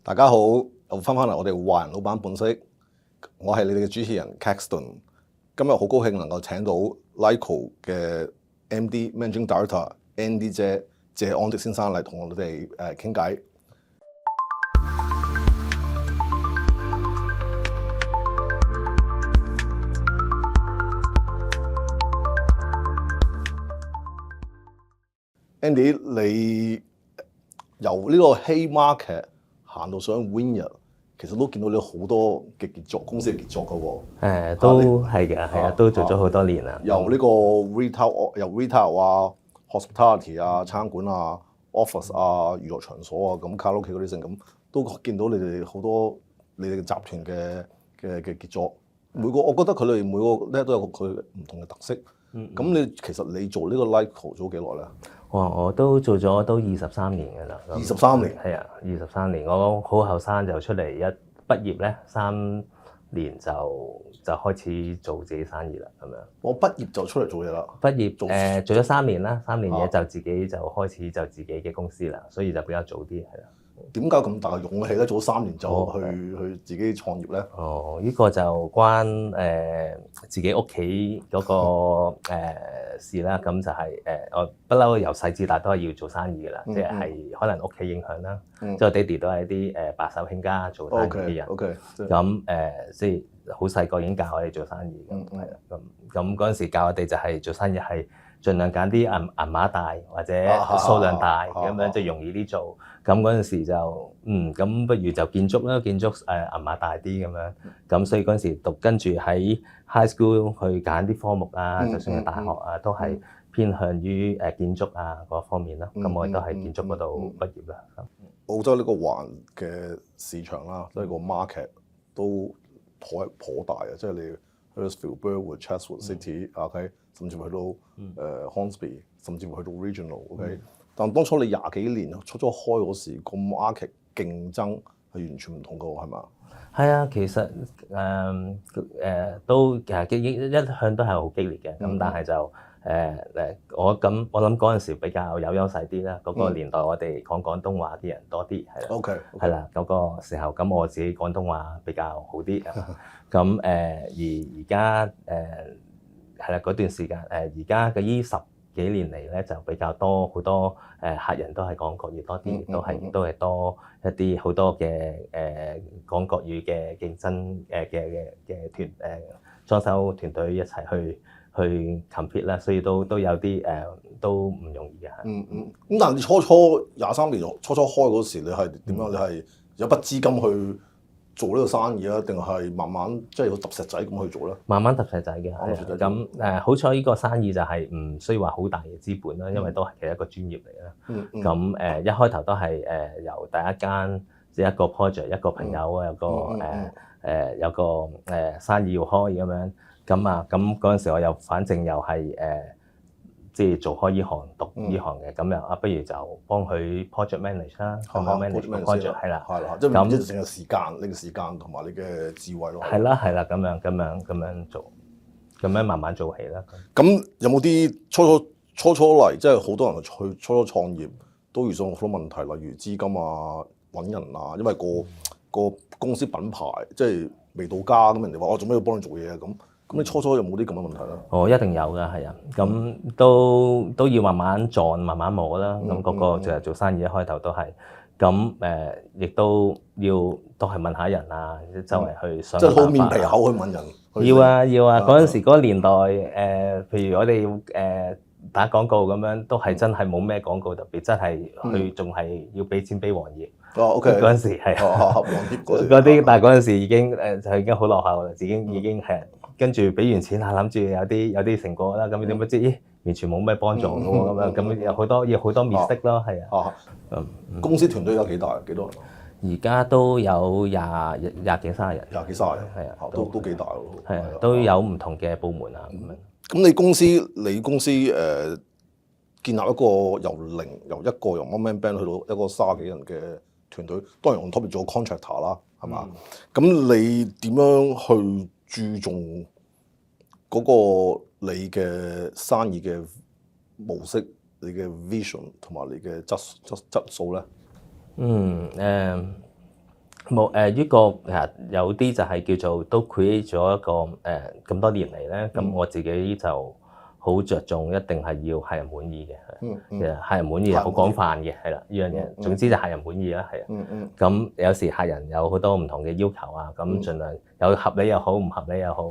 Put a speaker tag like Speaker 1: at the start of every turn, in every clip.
Speaker 1: 大家好，又翻嚟我哋華人老闆本色，我係你哋嘅主持人 Caxton。今日好高興能夠請到 Lyco 嘅 MD Managing Director Andy 姐謝安迪先生嚟同我哋傾偈。Andy，你由呢個 Haymarket 行到上 Wynyard，其實都見到你好多嘅傑作，公司嘅傑作噶喎。
Speaker 2: 都係嘅，係啊，都做咗好多年啦。
Speaker 1: 由呢個 retail 啊、hospitality 啊、餐館啊、office 啊、娛樂場所啊、咁卡拉 OK 嗰啲成咁，都見到你哋好多你哋嘅集團嘅傑作。我覺得佢哋每個咧都有佢唔同嘅特色。咁其實你做呢個 Lyco 做咗幾耐咧？
Speaker 2: 我都做咗都23年㗎啦。
Speaker 1: 23年？
Speaker 2: 係啊，23年。我好後生就出嚟，一畢業咧3年就開始做自己生意啦，咁樣。
Speaker 1: 我畢業就出嚟做嘢啦。
Speaker 2: 畢業做咗3年啦，3年嘢就自己就開始就自己嘅公司啦，所以就比較早啲，係啦。
Speaker 1: 點解咁大嘅勇氣咧？做咗3年就去自己創業咧？
Speaker 2: 呢個就關自己屋企嗰個事啦。咁就係我不嬲由細至大都係要做生意㗎啦，即係可能屋企影響啦。即係我爹哋都係啲白手興家做生意嘅人。咁即係好細個已經教我哋做生意咁，係啦。咁嗰陣時教我哋就係做生意係盡量揀啲銀碼大或者數量大咁樣就容易啲做。咁嗰陣時就咁不如就建築啦，建築銀碼大啲咁樣。咁所以嗰陣時跟住喺 high school 去揀啲科目啊，就算係大學啊，都係偏向於建築啊嗰方面啦。咁我亦都喺建築嗰度畢業啦。
Speaker 1: 澳洲呢個環嘅市場啦，即係個 market 都頗大嘅，即係你 Hurstville、Burwood、Chatswood City，OK，甚至乎去到Hornsby，甚至乎去到 Regional，OK。但當初你20幾年初開嗰時，個 market 競爭係完全唔同嘅喎，係嘛？
Speaker 2: 係啊，其實都其實一向都係好激烈嘅。咁但係就我諗嗰陣時比較有優勢啲啦。嗰個年代我哋講廣東話啲人多啲，係啦。
Speaker 1: OK。
Speaker 2: 係啦，嗰個時候咁我自己廣東話比較好啲。咁而家係啦，嗰段時間而家嘅依10幾年嚟咧就比較多好多客人都係講國語多啲，都係多一啲好多嘅講國語嘅競爭嘅團裝修團隊一齊去 compete 啦，所以都有啲都唔容易嘅。
Speaker 1: 咁但係你初23年初開嗰時，你係點樣？你係有筆資金去做呢個生意啊，定係慢慢即係要揼石仔咁去做咧？慢慢揼石仔嘅，咁好彩呢個生意就係唔需要話好大嘅資本啦，因為都係其實一個專業嚟啦。咁一開頭都係由第一間即係一個 project， 一個朋友有個生意要開咁樣。咁嗰陣時我又反正又係即係做開呢行讀呢行嘅，咁又不如就幫佢 project manage 啦，project 係啦，即係咁即係成個時間，你嘅時間同埋你嘅智慧咯。
Speaker 2: 係啦，咁樣做，咁樣慢慢做起啦。
Speaker 1: 咁有冇啲初嚟，即係好多人去初創業都遇上好多問題，例如資金啊、揾人啊，因為個公司品牌即係未到家，咁人哋話我做咩要幫你做嘢啊咁。咁你初有冇啲咁嘅問題咧？
Speaker 2: 一定有㗎，係啊。咁都要慢慢撞、慢慢摸啦。咁嗰個就係做生意一開頭都係。咁亦都係問下人啊，周圍去想。
Speaker 1: 即係好面皮厚去問人。
Speaker 2: 要啊！嗰陣時嗰個年代，譬如我哋要打廣告咁樣，都係真係冇咩廣告特別，真係去仲係要俾錢俾黃頁。
Speaker 1: OK。
Speaker 2: 嗰陣時係。
Speaker 1: 黃頁
Speaker 2: 嗰啲，但係嗰陣時已經就已經好落後啦，已經係。跟住俾完錢諗住有啲成果啦，咁點不知完全冇咩幫助嘅喎，咁有好多面色咯，係啊。
Speaker 1: 公司團隊有幾大？幾多人？
Speaker 2: 而家都有廿幾30人。
Speaker 1: 廿幾30人，係啊，都幾大咯。
Speaker 2: 係啊，都有唔同嘅部門啊咁樣。
Speaker 1: 咁你公司建立一個由一個 one man band 去到一個30幾人嘅團隊，當然on top做 contractor 啦，係嘛？咁你點樣去注重嗰個你嘅生意嘅模式、你嘅 vision 同埋你嘅質素咧？
Speaker 2: 冇呢個其實有啲就係叫做都 create 咗一個咁多年嚟咧，咁我自己就好着重一定係要客人滿意嘅。其實客人滿意係好廣泛嘅，係啦呢樣嘢。總之就客人滿意啦，係啊。咁有時客人有好多唔同嘅要求啊，咁盡量有合理又好，唔合理又好，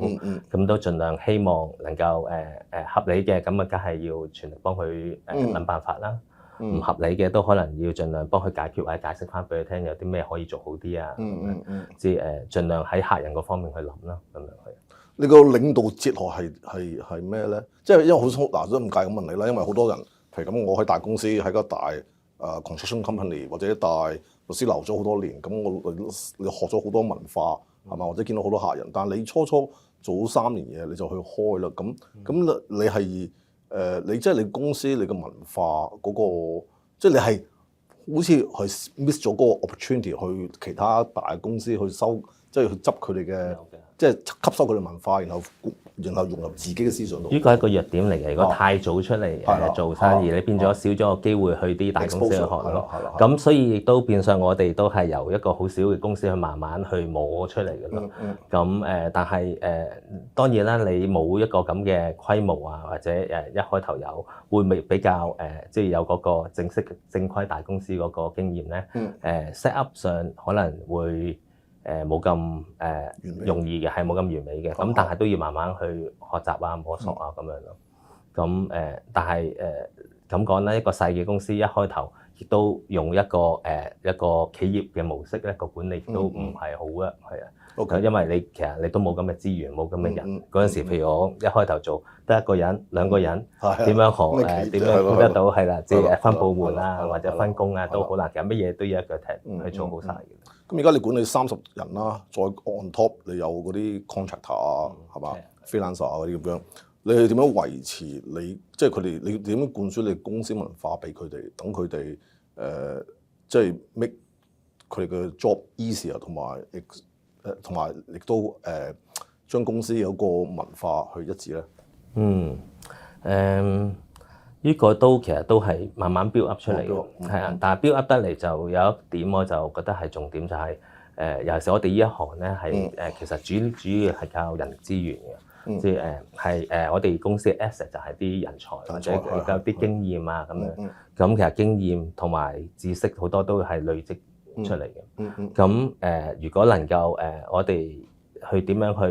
Speaker 2: 咁都盡量希望能夠合理嘅，咁啊梗係要全力幫佢諗辦法啦。唔合理嘅都可能要盡量幫佢解決或者解釋翻俾佢聽，有啲咩可以做好啲啊。即係盡量喺客人嗰方面去諗啦，咁樣去。
Speaker 1: 你個領導哲學係咩咧？即係因為好嗱，都唔介意咁問你啦。因為好多人，譬如咁，我喺大公司喺個大construction company 或者大律師樓咗好多年，咁你學咗好多文化係嘛？或者見到好多客人，但係你初做咗3年嘢你就去開啦。咁你係你即係你公司你嘅文化嗰個，即係你係好似係 miss 咗嗰個 opportunity 去其他大公司去收，即係去執佢哋嘅，即係吸收佢哋文化，然後融入自己嘅思想度。
Speaker 2: 呢個係一個弱點嚟嘅。如果太早出嚟做生意，你變咗少咗個機會去啲大公司去學咯。咁所以亦都變相我哋都係由一個好少嘅公司去慢慢去摸出嚟嘅咯。咁但係當然啦，你冇一個咁嘅規模啊，或者一開頭有會比較即係有嗰個正規大公司嗰個經驗咧。set up 上可能會冇咁容易嘅，係冇咁完美嘅。咁但係都要慢慢去學習啊、摸索啊咁樣咯。咁但係咁講啦，一個細嘅公司一開頭亦都用一個企業嘅模式咧，個管理都唔係好啊，係啊。因為其實你都冇咁嘅資源，冇咁嘅人。嗰陣時，譬如我一開頭做得1個人、2個人，點樣學點樣管得到係啦，即係分部門啊或者分工啊都好難嘅，乜嘢都要一腳踢去做好晒嘅。
Speaker 1: 咁而家你管理30人啦，再 on top 你有嗰啲 contractor 啊，係嘛 freelancer 啊嗰啲咁樣，你係點樣維持你即係佢哋？你點樣灌輸你公司文化俾佢哋，等佢哋即係 make 佢哋嘅 job easier，同埋亦都將公司有個文化去一致咧？
Speaker 2: 呢個其實都係慢慢 build up 出嚟嘅，係啊。但係 build up 得嚟就有一點，我就覺得係重點就係尤其是我哋呢一行咧係其實主要係靠人力資源嘅，即係我哋公司嘅 asset 就係啲人才或者有啲經驗啊咁樣。咁其實經驗同埋知識好多都係累積出嚟嘅。咁如果能夠我哋去點樣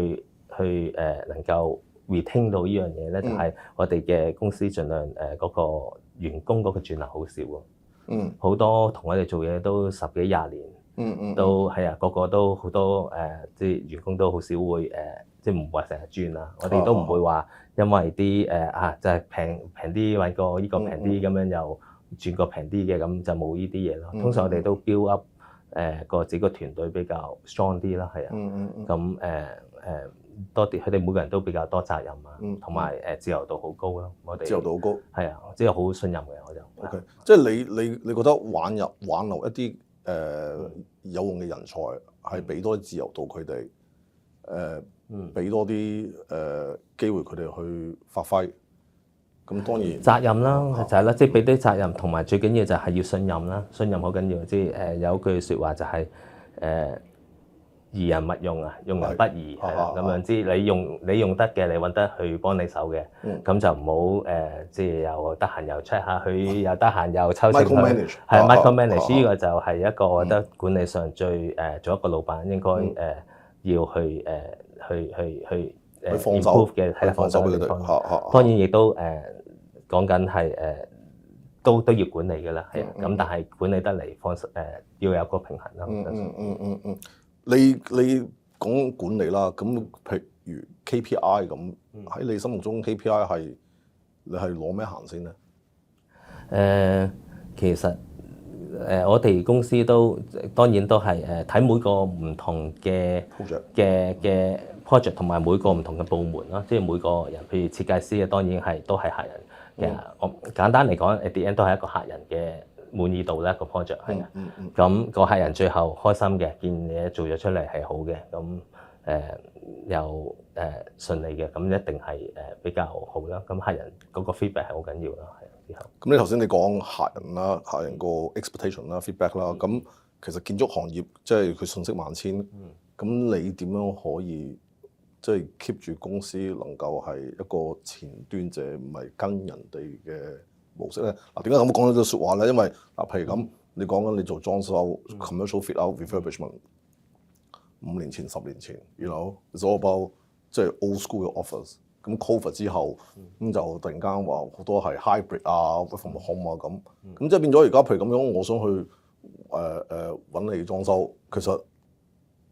Speaker 2: 去能夠retain 到呢樣嘢咧，就係我哋嘅公司盡量嗰個員工嗰個轉流好少喎。好多同我哋做嘢都10幾20年，都係啊，個個都好多即係員工都好少會即係唔會成日轉啦。我哋都唔會話因為啲就係平啲揾個呢個平啲咁樣又轉個平啲嘅，咁就冇呢啲嘢咯。通常我哋都 build up 自己個團隊比較 strong 啲啦，係啊。咁多啲，佢哋每個人都比較多責任啊，同埋自由度好高咯。我哋
Speaker 1: 自由度好高，
Speaker 2: 係啊，即係好信任嘅我就。
Speaker 1: OK， 即係你覺得挽留一啲有用嘅人才，係俾多啲自由度佢哋，俾多啲機會佢哋去發揮。咁當然
Speaker 2: 責任啦，就係啦，即係俾啲責任，同埋最緊要就係要信任啦。信任好緊要，即係有句説話就係疑人勿用啊，用人不疑係啦，咁樣知你用得嘅，你揾得去幫你手嘅，咁就唔好即係又得閒又 check 下佢，又得閒又抽成佢，係 micromanage 呢個就係一個我覺得管理上最做一個老闆應該要去 improve 嘅，係啦，放手俾佢哋。當然亦都講緊係都要管理嘅啦，係啊，咁但係管理得嚟要有個平衡啦。
Speaker 1: 你講管理啦，咁譬如 KPI 咁，喺你心目中 KPI 你係攞咩行先咧？
Speaker 2: 其實我哋公司都當然都係睇每個唔同嘅 project 同埋每個唔同嘅部門啦，即係每個人，譬如設計師嘅當然都係客人嘅。我簡單嚟講 at the end 都係一個客人嘅滿意度咧，個 project 係啊，咁個客人最後開心嘅，見嘢做咗出嚟係好嘅，咁又順利嘅，咁一定係比較好啦。咁客人嗰個 feedback 係好緊要啦，係之後。
Speaker 1: 咁你頭先你講客人啦，客人個 expectation 啦，feedback 啦，咁其實建築行業即係佢瞬息萬千，咁你點樣可以即係 keep 住公司能夠係一個前端者，唔係跟人哋嘅模式咧？嗱，點解咁講呢句説話咧？因為嗱，譬如咁，你講緊你做裝修、commercial fit out、refurbishment， 5年前、10年前 ，you know，it's all about 即係 old school 嘅 office。咁 Covid 之後，咁就突然間話好多係 hybrid 啊、work from home 啊咁即係變咗而家譬如咁樣，我想去揾你裝修，其實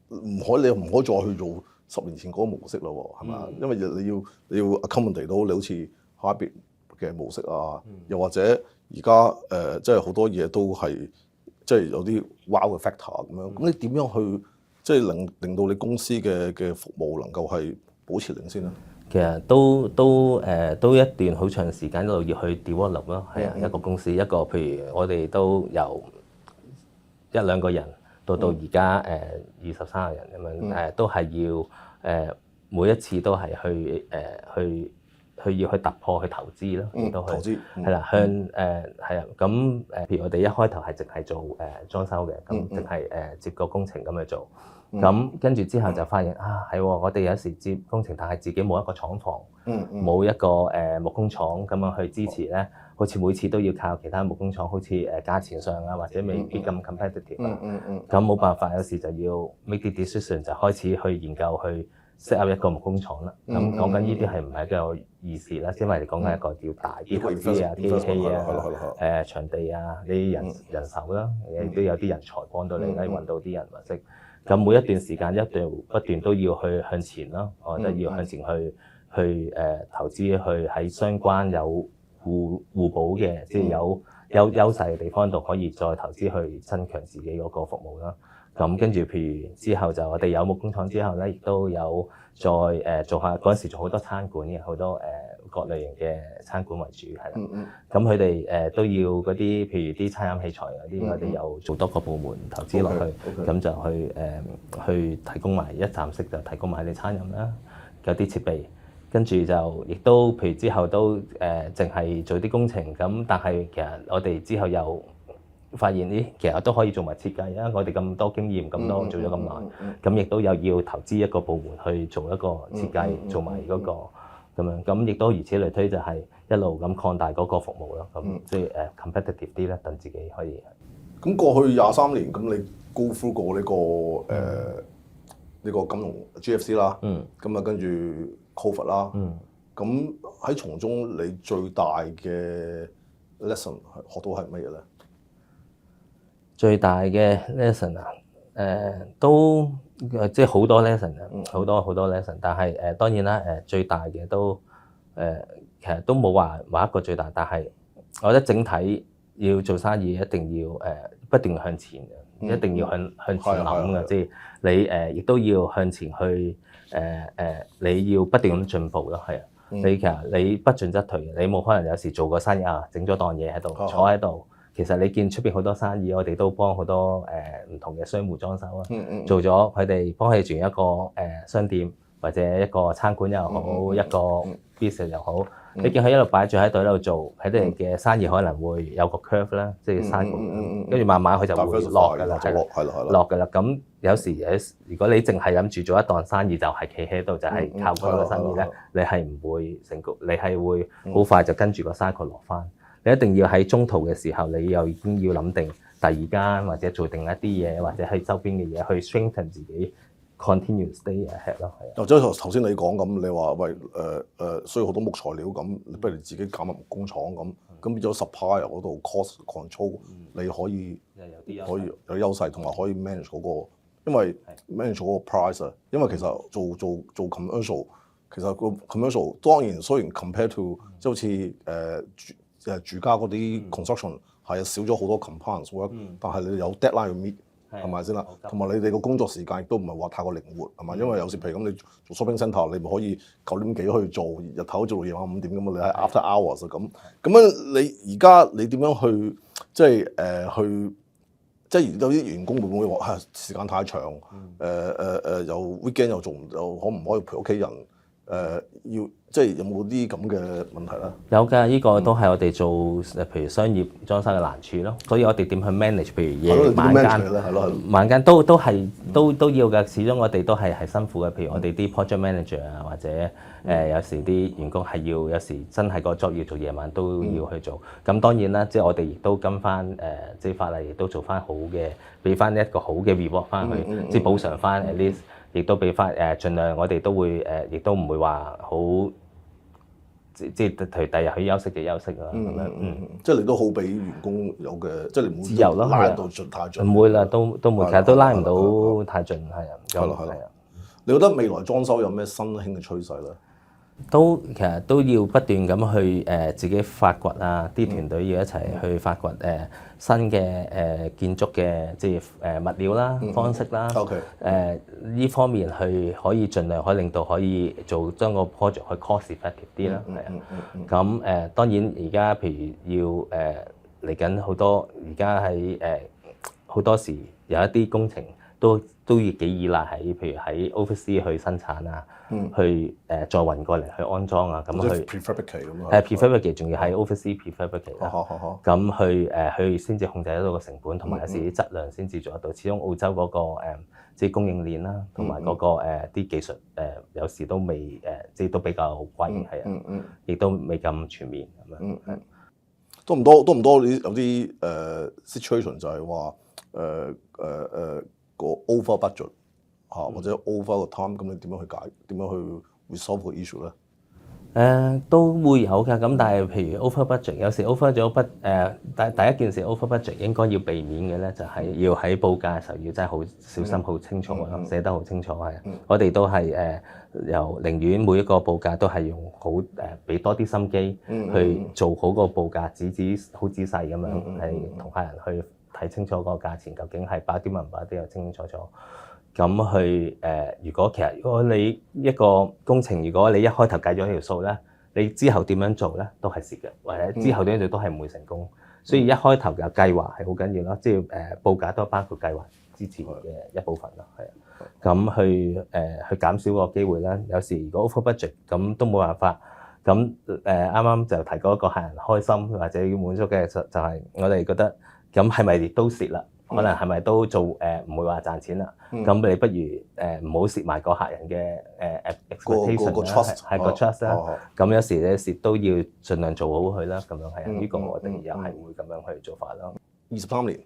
Speaker 1: 你唔可以再去做10年前嗰個模式咯，係咪啊？因為你要 accommodate 到你好似 hybrid 嘅模式啊，又或者而家即係好多嘢都係即係有啲 wow 嘅 factor 咁樣，咁你點樣去即係令到你公司嘅服務能夠係保持領先咧？
Speaker 2: 其實都一段好長時間一路要去 develop 咯，係啊，一個公司一個譬如我哋都由1-2個人到而家20-30人咁樣，都係要每一次都係去要去突破去投資咯，都
Speaker 1: 投資
Speaker 2: 係啦，係啊，咁譬如我哋一開頭係淨係做裝修嘅，咁淨係接個工程咁去做。咁跟住之後就發現係我哋有時接工程，但係自己冇一個廠房，冇一個木工廠咁樣去支持咧，好似每次都要靠其他木工廠，好似價錢上啊或者未必咁 competitive 啊。咁冇辦法，有時就要 make 啲 decision， 就開始去研究去 set up 一個木工廠啦。咁講緊呢啲係唔係一個易事啦？因為你講緊一個要大啲投資啊、機器啊、場地啊、你人手啦，亦都有啲人才幫到你，可以揾到啲人或者。咁每一段時間不斷都要去向前咯，我覺得要向前去投資去喺相關有互補嘅，即係有優勢嘅地方度可以再投資去增強自己嗰個服務啦。咁跟住譬如之後就我哋有木工廠之後咧，亦都有再做下嗰陣時做好多餐館嘅，好多各類型嘅餐館為主係啦。咁佢哋都要嗰啲譬如啲餐飲器材嗰啲，我哋有做多個部門投資落去，咁就去提供埋一站式就提供埋啲餐飲啦，有啲設備，跟住就亦都譬如之後都淨係做啲工程咁，但係其實我哋之後又發現其實都可以做埋設計，因為我哋咁多經驗，咁多做咗咁耐，咁亦都有要投資一個部門去做一個設計，做埋嗰個。咁樣，咁亦都如此類推，就係一路咁擴大嗰個服務咯。咁即係competitive 啲咧，等自己可以。
Speaker 1: 咁過去23年，咁你 go through 過呢個金融 GFC 啦，咁啊跟住 Covid 啦，咁喺從中你最大嘅 lesson 學到係乜嘢咧？
Speaker 2: 最大嘅 lesson 啊，都即係好多 lesson 啊，好多 lesson。但係當然啦，最大嘅都其實都冇話一個最大，但係我覺得整體要做生意一定要不斷向前嘅，一定要向前諗嘅，即係你亦都要向前去你要不斷咁進步咯，係啊。你其實你不進則退，你冇可能有時做個生意整咗檔嘢喺度坐喺度。其實你見出邊好多生意，我哋都幫好多唔同嘅商戶裝修啊，做咗佢哋幫佢哋轉一個商店或者一個餐館又好，一個 business 又好，你見佢一路擺住喺度喺度做，佢哋嘅生意可能會有個 curve 啦，即係山谷，跟住慢慢佢就會落㗎啦，落㗎啦。咁有時如果你淨係諗住做一檔生意，就係企喺度，就係靠嗰個生意咧，你係唔會成功，你係會好快就跟住個 cycle 落翻。你一定要喺中途嘅時候，你又已經要諗定第二間或者做定一啲嘢，或者喺周邊嘅嘢去 strengthen 自己 continue stay ahead 咯。係啊，
Speaker 1: 即係頭先你講咁，你話喂需要好多木材料咁，不如你自己搞埋木工廠咁，咁變咗 supplier 嗰度 cost control，你可以有優勢，同埋可以 manage 嗰個，因為 manage 嗰個 price 啊。因為其實做 commercial， 其實個 commercial 當然雖然 compare to 即係好似住家嗰啲 construction 係少咗好多 compliance work，但係你有 deadline 要 meet 係咪先啦？同埋你哋個工作時間亦都唔係話太過靈活係咪？因為有時譬如咁，你做 shopping centre， 你唔可以9點幾去做，日頭做到夜晚5點咁啊！你係 after hours 咁樣，你而家你點樣去即係有啲員工會唔會話時間太長？又 weekend 又做唔到，可唔可以陪屋企人？即係有冇啲咁嘅問題咧？
Speaker 2: 有㗎，呢個都係我哋做譬如商業裝修嘅難處咯。所以我哋點去 manage，譬如夜晚間、晚間都要㗎。始終我哋都係辛苦嘅。譬如我哋啲 project manager 啊，或者有時啲員工係有時真係個 job 要做夜晚都要去做。咁當然啦，即係我哋亦都跟翻即係法例，亦都做翻好嘅，俾翻一個好嘅 reward 翻去，即係補償翻 at least，亦都俾翻盡量我哋都會亦都唔會話好。即係譬如第日去休息嘅休息啦，咁樣
Speaker 1: 即係你都好俾員工有嘅，即係你唔會
Speaker 2: 自由咯，
Speaker 1: 拉到盡太盡。
Speaker 2: 唔會啦，都唔會，其實都拉唔到太盡，係啊。
Speaker 1: 係咯。你覺得未來裝修有咩新興嘅趨勢咧？
Speaker 2: 其實都要不斷咁去自己發掘啊，啲團隊要一齊去發掘新嘅建築嘅即係物料啦、方式啦。呢方面去可以盡量可以令到可以將個 project 去 cost effective 啲啦，係啊。咁當然而家譬如要嚟緊好多，而家喺好多時有一啲工程都要幾依賴喺譬如喺 overseas 去生產啊，去再運過嚟去安裝啊，咁去
Speaker 1: prefabricate 咁啊。
Speaker 2: prefabricate 仲要喺 overseas prefabricate 啦。咁去先至控制得到個成本，同埋有時啲質量先至做得到。始終澳洲嗰個即係供應鏈啦，同埋嗰個啲技術有時都未即係都比較貴，係啊，亦都未咁全面咁樣。
Speaker 1: 多唔多有啲situation 就係話個 over budget 或者 over 個 time，咁你點樣去 resolve 個 issue 咧？
Speaker 2: 都會有㗎，咁但係譬如 over budget，有時 over 咗第一件事 over budget 應該要避免嘅咧，就係要喺報價嘅時候要真係好小心、好清楚咯，寫得好清楚係。我哋都係寧願每一個報價都係用好俾多啲心機去做好個報價，好仔細咁樣係同客人去睇清楚個價錢究竟係包啲唔包啲，又清清楚楚。咁去如果你一個工程，如果你一開頭計咗條數咧，你之後點樣做咧都係蝕嘅，或者之後點樣做都係唔會成功。所以一開頭嘅計劃係好緊要咯，即係報價都包括計劃之前嘅一部分咯，係啊。咁去減少個機會啦。有時如果 over budget 咁都冇辦法。咁啱啱就提過一個客人開心或者要滿足嘅，就係我哋覺得咁係咪都蝕啦？可能係咪都做唔會話賺錢啦？咁你不如唔好蝕埋個客人嘅expectation 啦，係個 trust 啦。咁有時咧蝕都要盡量做好佢啦。咁樣係啊，呢個我哋又係會咁樣去做法咯。
Speaker 1: 23年，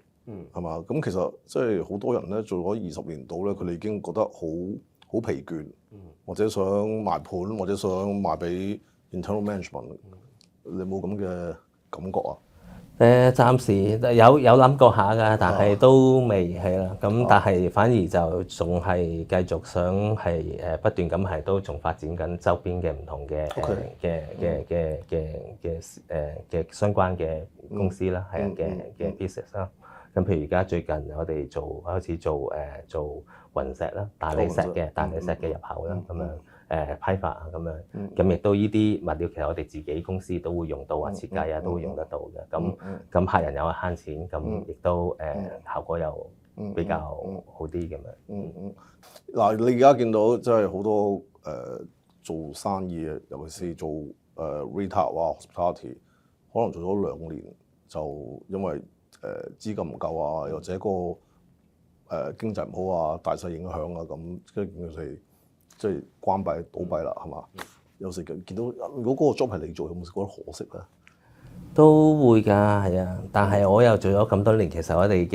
Speaker 1: 係嘛？咁其實即係好多人咧做咗20年度咧，佢哋已經覺得好疲倦，或者想賣盤，或者想賣俾 internal management。你有冇咁嘅感覺啊？
Speaker 2: 暫時有諗過下㗎，但係都未係啦。咁但係反而就仲係繼續想係不斷咁係都仲發展緊周邊嘅唔同嘅嘅相關嘅公司啦，係啊嘅 business 啦。咁譬如而家最近我哋開始做雲石啦、大理石嘅入口啦，咁樣。批發啊咁樣，咁亦都呢啲物料其實我哋自己公司都會用到啊，設計啊都會用得到嘅。咁客人有慳錢，咁亦都效果又比較好啲咁樣。
Speaker 1: 嗱，你而家見到即係好多做生意嘅，尤其是做retail 啊 hospitality， 可能做咗2年就因為資金唔夠啊，又或者個經濟唔好啊，大勢影響啊，咁跟住佢哋即係關閉倒閉啦，係嘛？有時見到如果嗰個 job 係你做，有冇覺得可惜咧？
Speaker 2: 都會㗎，係啊。但係我又做咗咁多年，其實我哋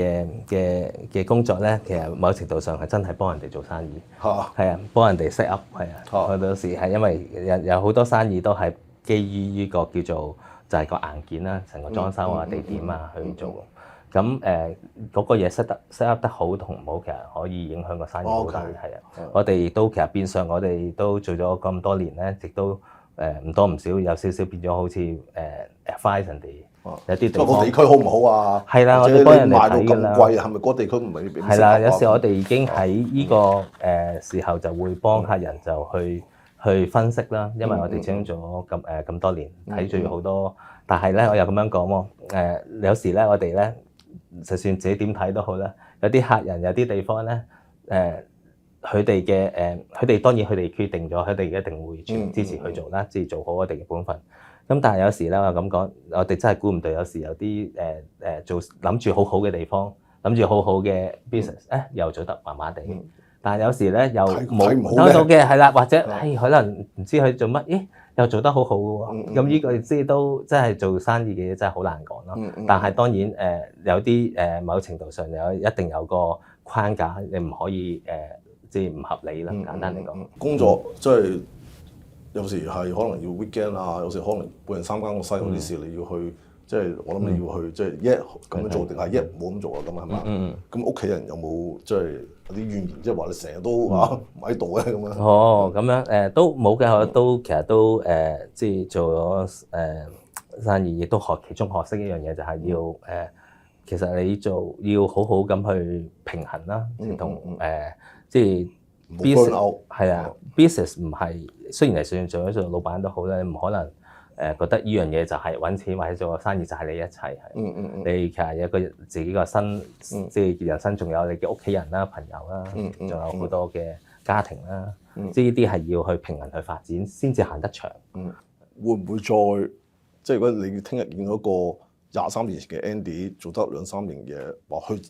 Speaker 2: 嘅工作咧，其實某程度上係真係幫人哋做生意。係啊，幫人哋 set up 係啊。好多時係因為有好多生意都係基於呢個叫做就係個硬件啦，成個裝修啊、地點啊去做。咁嗰個嘢 set up 得好同唔好，其實可以影響個生意好大，係啊。我哋都其實變相，我哋都做咗咁多年咧，亦都唔多唔少有少少變咗好似advise 人哋有啲地方
Speaker 1: 個地區好唔好啊？
Speaker 2: 係啦，我哋幫人哋睇㗎啦。
Speaker 1: 賣到咁貴，係咪嗰個地區唔係？
Speaker 2: 係啦，有時我哋已經喺呢個時候就會幫客人就去分析啦，因為我哋將咗咁多年睇住好多，但係咧我又咁樣講喎，有時咧我哋咧。就算自己點睇都好啦，有啲客人有啲地方咧，佢哋嘅佢哋當然佢哋決定咗，佢哋一定會全支持去做啦，即係做好我哋嘅本分。咁但係有時咧，我咁講，我哋真係估唔到，有時有啲做諗住好好嘅地方，諗住好好嘅 business，又做得麻麻地。但係有時咧又冇睇到嘅係啦，或者可能唔知佢做乜，咦又做得好好嘅喎。咁呢個即係都真係做生意嘅嘢真係好難講咯。但係當然有啲某程度上一定有個框架，你唔可以即係唔合理啦。簡單嚟講，
Speaker 1: 工作即係有時係可能要 weekend 啊，有時可能半夜三更個西嗰啲事你要去。即係我諗你要去，即係一咁樣做定係一唔好咁做啊？咁係嘛？咁屋企人有冇即係有啲怨言，即係話你成日都唔喺度咧咁樣？
Speaker 2: 哦，咁樣都冇嘅，我都其實都即係做咗生意，亦都其中學識一樣嘢就係要其實你要好好咁去平衡啦，同即係 business 係啊 business 唔係雖然係做咗老闆都好咧，唔可能。覺得呢樣嘢就係揾錢或者做個生意就係你一切係，你其實有個自己個身，即係人生仲有你嘅屋企人啦、朋友啦，仲有好多嘅家庭啦，即係呢啲係要去平衡去發展先至行得長。
Speaker 1: 會唔會再即係如果你聽日見到個23年前嘅 Andy 做得2-3年嘅話去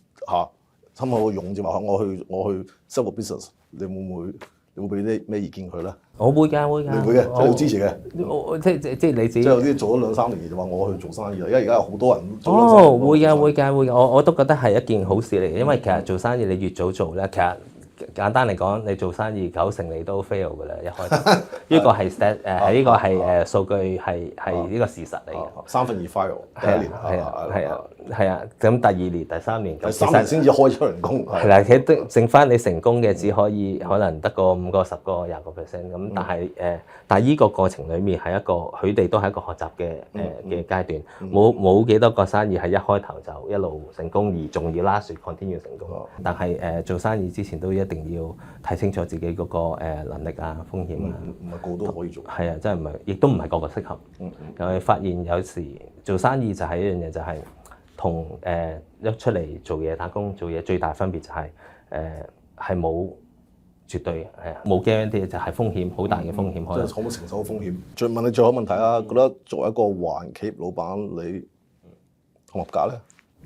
Speaker 1: 差唔多用啫嘛，我去 sell 個 business， 你會唔會？你會俾啲咩意見佢咧？
Speaker 2: 我會㗎，會㗎。
Speaker 1: 你會嘅，即係要支持嘅。
Speaker 2: 即係你自己。
Speaker 1: 即係有啲做咗2-3年就話我去做生意啦，因為而家有好多人做
Speaker 2: 會㗎，會㗎，會㗎。我都覺得係一件好事嚟嘅，因為其實做生意你越早做咧，其實簡單嚟講，你做生意90%你都 fail 㗎啦，一開頭。呢個係呢個係數據係呢個事實嚟嘅。
Speaker 1: 2/3 fail 第一年。
Speaker 2: 係啊，咁第2年、第3年，
Speaker 1: 第3年先至開出人工。
Speaker 2: 係啦，其實剩翻你成功嘅只可以可能得個5個、10個、20%咁，但係呢個過程裡面係佢哋都係一個學習嘅階段，冇幾多個生意係一開頭就一路成功，而仲要last continue 成功。但係做生意之前都一定要睇清楚自己嗰個能力啊、風險啊，
Speaker 1: 唔係個個都可以做。
Speaker 2: 係啊，真係唔係，亦都唔係個個適合。又係發現有時做生意就係一樣嘢，就係同一出嚟做嘢打工做嘢最大分別就係係冇絕對冇驚啲，就係風險好大嘅風險。可能
Speaker 1: 即係可唔可以承受風險？再問你最後一個問題啦，覺得作為一個華人企業老闆，你合唔合格咧？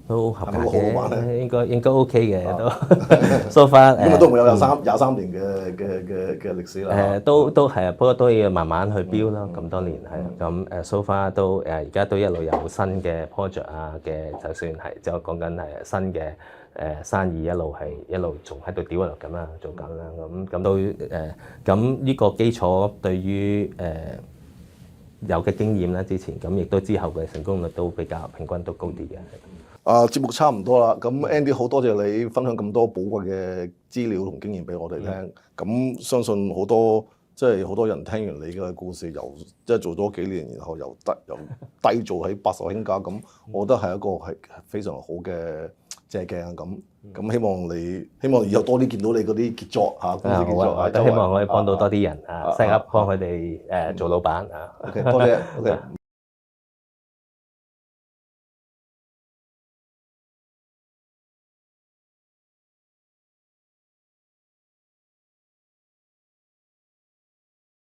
Speaker 2: 都合格嘅，應該 OK 嘅都。so far
Speaker 1: 因為都唔會有23年嘅歷史啦。
Speaker 2: 都係啊，不過都要慢慢去標啦。咁多年係啊，咁so far都而家都一路有新嘅 project 啊嘅，就算係即係講緊係新嘅生意一路仲喺度develop緊啦，做緊啦。咁都咁呢個基礎對於有嘅經驗啦，之前咁亦都之後嘅成功率都比較平均都高啲嘅。
Speaker 1: 節目差唔多啦，咁 Andy 好多謝你分享咁多寶貴嘅資料同經驗俾我哋聽。咁相信好多好多人聽完你嘅故事，即係做咗幾年，然後由低做起白手興家，咁我覺得係一個係非常好嘅借鏡啊！咁希望以後多啲見到你嗰啲傑作嚇，公司傑作
Speaker 2: 我都希望可以幫到多啲人，適合幫佢哋做老闆啊。
Speaker 1: OK，多謝。OK。